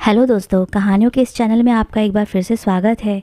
Hello दोस्तों, कहानियों के इस चैनल में आपका एक बार फिर से स्वागत है।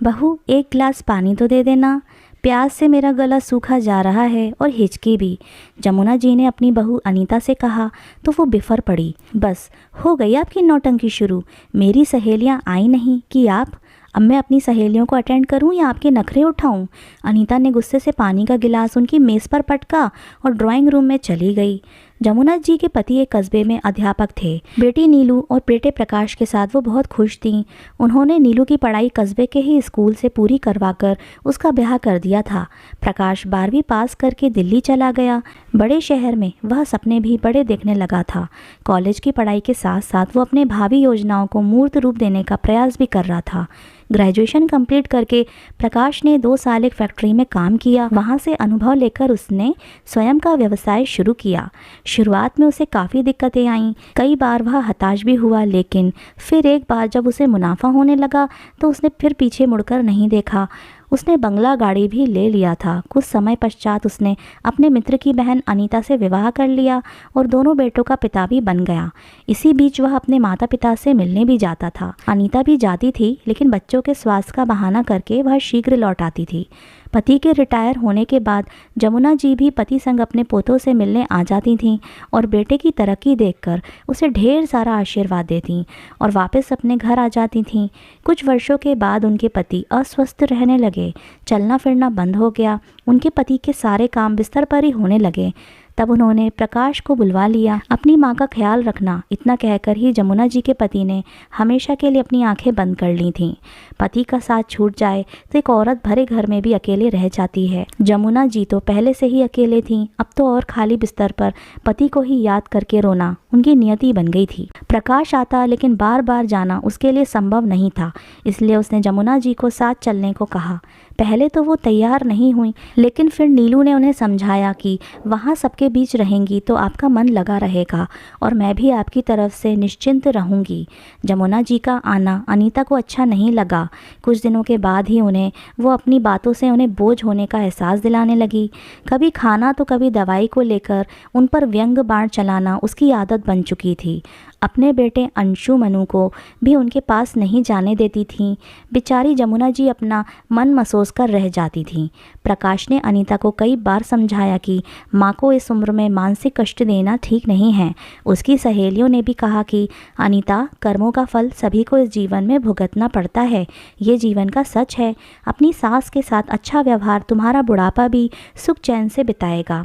बहू, एक गिलास पानी तो दे देना, प्यास से मेरा गला सूखा जा रहा है और हिचकी भी। जमुना जी ने अपनी बहू अनीता से कहा तो वो बिफर पड़ी। बस हो गई आपकी नौटंकी शुरू। मेरी सहेलियां आई नहीं कि आप। अब मैं अपनी सहेलियों को अटेंड करूं या आपके नखरे उठाऊं? अनीता ने गुस्से से पानी का गिलास उनकी मेज़ पर पटका और ड्राइंग रूम में चली गई। जमुना जी के पति एक कस्बे में अध्यापक थे। बेटी नीलू और बेटे प्रकाश के साथ वो बहुत खुश थीं। उन्होंने नीलू की पढ़ाई कस्बे के ही स्कूल से पूरी करवाकर उसका ब्याह कर दिया था। प्रकाश 12वीं पास करके दिल्ली चला गया। बड़े शहर में वह सपने भी बड़े देखने लगा था। कॉलेज की पढ़ाई के साथ साथ वो अपने भावी योजनाओं को मूर्त रूप देने का प्रयास भी कर रहा था। ग्रेजुएशन कंप्लीट करके प्रकाश ने 2 साल एक फैक्ट्री में काम किया। वहाँ से अनुभव लेकर उसने स्वयं का व्यवसाय शुरू किया। शुरुआत में उसे काफ़ी दिक्कतें आईं। कई बार वह हताश भी हुआ, लेकिन फिर एक बार जब उसे मुनाफा होने लगा तो उसने फिर पीछे मुड़कर नहीं देखा। उसने बंगला गाड़ी भी ले लिया था। कुछ समय पश्चात उसने अपने मित्र की बहन अनीता से विवाह कर लिया और दोनों बेटों का पिता भी बन गया। इसी बीच वह अपने माता पिता से मिलने भी जाता था। अनीता भी जाती थी, लेकिन बच्चों के स्वास्थ्य का बहाना करके वह शीघ्र लौट आती थी। पति के रिटायर होने के बाद जमुना जी भी पति संग अपने पोतों से मिलने आ जाती थीं और बेटे की तरक्की देखकर उसे ढेर सारा आशीर्वाद देती और वापस अपने घर आ जाती थीं। कुछ वर्षों के बाद उनके पति अस्वस्थ रहने लगे। चलना फिरना बंद हो गया। उनके पति के सारे काम बिस्तर पर ही होने लगे। तब उन्होंने प्रकाश को बुलवा लिया। अपनी माँ का ख्याल रखना, इतना कहकर ही जमुना जी के पति ने हमेशा के लिए अपनी आंखें बंद कर ली थीं। पति का साथ छूट जाए तो एक औरत भरे घर में भी अकेले रह जाती है। जमुना जी तो पहले से ही अकेले थीं। अब तो और खाली बिस्तर पर पति को ही याद करके रोना उनकी नियति बन गई थी। प्रकाश आता, लेकिन बार बार जाना उसके लिए संभव नहीं था। इसलिए उसने जमुना जी को साथ चलने को कहा। पहले तो वो तैयार नहीं हुई, लेकिन फिर नीलू ने उन्हें समझाया कि वहाँ सबके बीच रहेंगी तो आपका मन लगा रहेगा और मैं भी आपकी तरफ से निश्चिंत रहूँगी। जमुना जी का आना अनीता को अच्छा नहीं लगा। कुछ दिनों के बाद ही वो अपनी बातों से उन्हें बोझ होने का एहसास दिलाने लगी। कभी खाना तो कभी दवाई को लेकर उन पर व्यंग बाण चलाना उसकी आदत बन चुकी थी। अपने बेटे अंशु मनु को भी उनके पास नहीं जाने देती थीं। बेचारी जमुना जी अपना मन मसोस कर रह जाती थीं। प्रकाश ने अनीता को कई बार समझाया कि माँ को इस उम्र में मानसिक कष्ट देना ठीक नहीं है। उसकी सहेलियों ने भी कहा कि अनीता, कर्मों का फल सभी को इस जीवन में भुगतना पड़ता है। ये जीवन का सच है। अपनी सास के साथ अच्छा व्यवहार तुम्हारा बुढ़ापा भी सुख चैन से बिताएगा।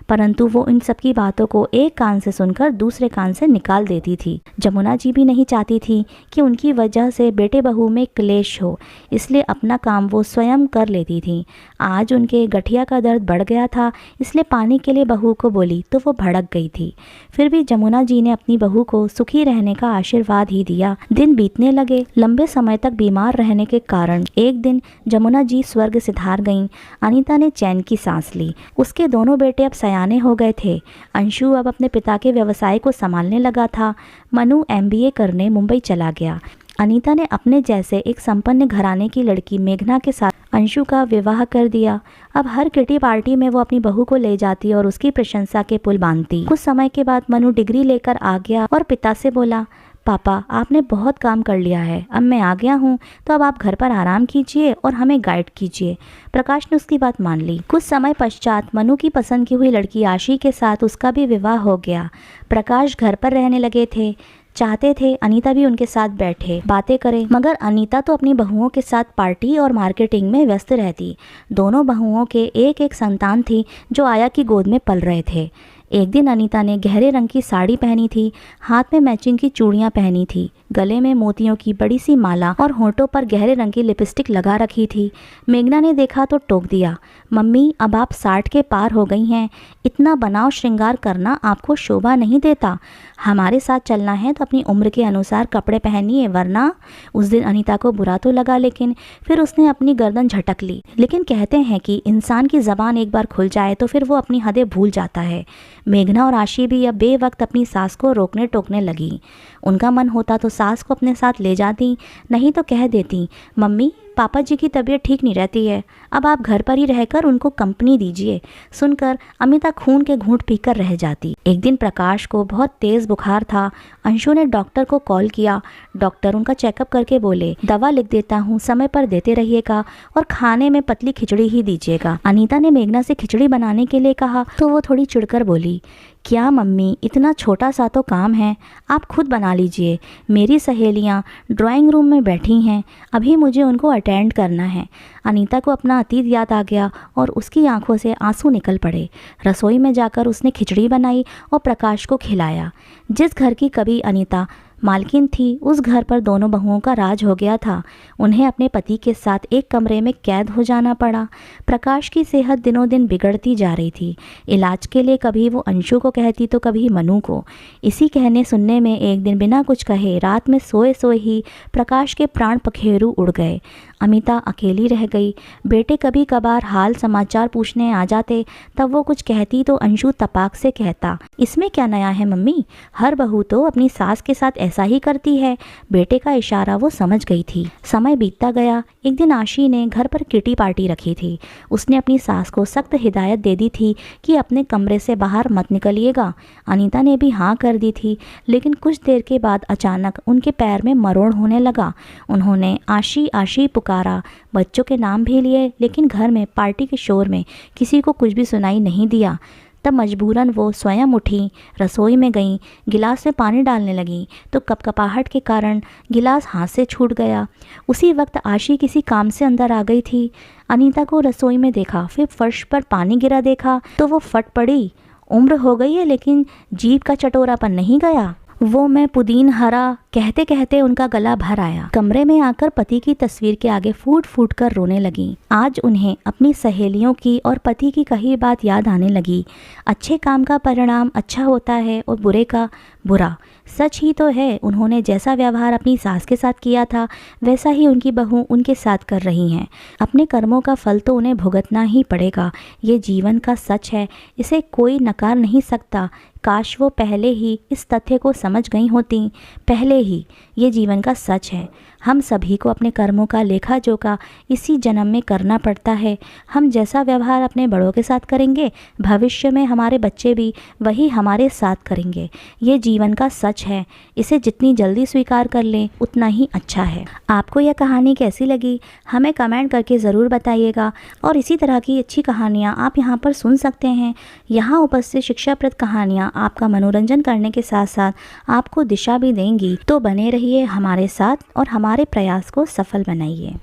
परंतु वो इन सब की बातों को एक कान से सुनकर दूसरे कान से निकाल देती थी। जमुना जी भी नहीं चाहती थी कि उनकी वजह से बेटे बहू में क्लेश हो, इसलिए अपना काम वो स्वयं कर लेती थी। आज उनके गठिया का दर्द बढ़ गया था, इसलिए पानी के लिए बहू को बोली तो वो भड़क गई थी। फिर भी जमुना जी ने अपनी बहू को सुखी रहने का आशीर्वाद ही दिया। दिन बीतने लगे। लंबे समय तक बीमार रहने के कारण एक दिन जमुना जी स्वर्ग सिधार गईं। अनीता ने चैन की सांस ली। उसके दोनों बेटे अब सयाने हो गए थे। अंशु अब अपने पिता के व्यवसाय को संभालने लगा था। मनु MBA करने मुंबई चला गया। अनीता ने अपने जैसे एक संपन्न घराने की लड़की मेघना के साथ अंशु का विवाह कर दिया। अब हर किटी पार्टी में वो अपनी बहू को ले जाती और उसकी प्रशंसा के पुल बांधती। कुछ समय के बाद मनु डिग्री लेकर आ गया और पिता से बोला, पापा, आपने बहुत काम कर लिया है। अब मैं आ गया हूँ, तो अब आप घर पर आराम कीजिए और हमें गाइड कीजिए। प्रकाश ने उसकी बात मान ली। कुछ समय पश्चात मनु की पसंद की हुई लड़की आशी के साथ उसका भी विवाह हो गया। प्रकाश घर पर रहने लगे थे। चाहते थे अनीता भी उनके साथ बैठे, बातें करे, मगर अनीता तो अपनी बहुओं के साथ पार्टी और मार्केटिंग में व्यस्त रहती। दोनों बहुओं के एक एक संतान थी जो आया की गोद में पल रहे थे। एक दिन अनीता ने गहरे रंग की साड़ी पहनी थी, हाथ में मैचिंग की चूड़ियाँ पहनी थी, गले में मोतियों की बड़ी सी माला और होठों पर गहरे रंग की लिपस्टिक लगा रखी थी। मेघना ने देखा तो टोक दिया, मम्मी, अब आप 60 के पार हो गई हैं। इतना बनाव श्रृंगार करना आपको शोभा नहीं देता। हमारे साथ चलना है तो अपनी उम्र के अनुसार कपड़े पहनिए, वरना। उस दिन अनीता को बुरा तो लगा, लेकिन फिर उसने अपनी गर्दन झटक ली। लेकिन कहते हैं कि इंसान की ज़बान एक बार खुल जाए तो फिर वो अपनी हदें भूल जाता है। मेघना और आशी भी अब बेवक्त अपनी सास को रोकने टोकने लगी। उनका मन होता तो सास को अपने साथ ले जाती, नहीं तो कह देती, मम्मी, पापा जी की तबीयत ठीक नहीं रहती है, अब आप घर पर ही रहकर उनको कंपनी दीजिए। सुनकर अमिता खून के घूंट पीकर रह जाती। एक दिन प्रकाश को बहुत तेज बुखार था। अंशु ने डॉक्टर को कॉल किया। डॉक्टर उनका चेकअप करके बोले, दवा लिख देता हूँ, समय पर देते रहिएगा और खाने में पतली खिचड़ी ही दीजिएगा। अनीता ने मेघना से खिचड़ी बनाने के लिए कहा तो वो थोड़ी चिढ़कर बोली, क्या मम्मी, इतना छोटा सा तो काम है, आप खुद बना लीजिए। मेरी सहेलियां ड्राइंग रूम में बैठी हैं, अभी मुझे उनको अटेंड करना है। अनीता को अपना अतीत याद आ गया और उसकी आंखों से आंसू निकल पड़े। रसोई में जाकर उसने खिचड़ी बनाई और प्रकाश को खिलाया। जिस घर की कभी अनीता मालकिन थी, उस घर पर दोनों बहुओं का राज हो गया था। उन्हें अपने पति के साथ एक कमरे में कैद हो जाना पड़ा। प्रकाश की सेहत दिनों दिन बिगड़ती जा रही थी। इलाज के लिए कभी वो अंशु को कहती तो कभी मनु को। इसी कहने सुनने में एक दिन बिना कुछ कहे रात में सोए सोए ही प्रकाश के प्राण पखेरु उड़ गए। अमिता अकेली रह गई। बेटे कभी कभार हाल समाचार पूछने आ जाते, तब वो कुछ कहती तो अंशु तपाक से कहता, इसमें क्या नया है मम्मी, हर बहू तो अपनी सास के साथ ऐसा ही करती है। बेटे का इशारा वो समझ गई थी। समय बीतता गया। एक दिन आशी ने घर पर किटी पार्टी रखी थी। उसने अपनी सास को सख्त हिदायत दे दी थी कि अपने कमरे से बाहर मत निकलिएगा। अनीता ने भी हाँ कर दी थी, लेकिन कुछ देर के बाद अचानक उनके पैर में मरोड़ होने लगा। उन्होंने आशी आशी पुकारा, बच्चों के नाम भी लिए, लेकिन घर में पार्टी के शोर में किसी को कुछ भी सुनाई नहीं दिया। तब मजबूरन वो स्वयं उठी, रसोई में गईं, गिलास में पानी डालने लगीं तो कपकपाहट के कारण गिलास हाथ से छूट गया। उसी वक्त आशी किसी काम से अंदर आ गई थी। अनीता को रसोई में देखा, फिर फर्श पर पानी गिरा देखा तो वो फट पड़ी। उम्र हो गई है लेकिन जीभ का चटोरापन नहीं गया। वो मैं पुदीन हरा कहते कहते उनका गला भर आया। कमरे में आकर पति की तस्वीर के आगे फूट फूट कर रोने लगी। आज उन्हें अपनी सहेलियों की और पति की कही बात याद आने लगी। अच्छे काम का परिणाम अच्छा होता है और बुरे का बुरा। सच ही तो है। उन्होंने जैसा व्यवहार अपनी सास के साथ किया था, वैसा ही उनकी बहू उनके साथ कर रही हैं। अपने कर्मों का फल तो उन्हें भुगतना ही पड़ेगा। ये जीवन का सच है, इसे कोई नकार नहीं सकता। काश वो पहले ही इस तथ्य को समझ गई होती। पहले ही। ये जीवन का सच है। हम सभी को अपने कर्मों का लेखा जोखा इसी जन्म में करना पड़ता है। हम जैसा व्यवहार अपने बड़ों के साथ करेंगे, भविष्य में हमारे बच्चे भी वही हमारे साथ करेंगे। ये जीवन का सच है। इसे जितनी जल्दी स्वीकार कर लें उतना ही अच्छा है। आपको यह कहानी कैसी लगी हमें कमेंट करके ज़रूर बताइएगा। और इसी तरह की अच्छी कहानियाँ आप यहाँ पर सुन सकते हैं। यहाँ उपस्थित शिक्षाप्रद कहानियाँ आपका मनोरंजन करने के साथ साथ आपको दिशा भी देंगी। तो बने रहिए हमारे साथ और हमारे प्रयास को सफल बनाइए।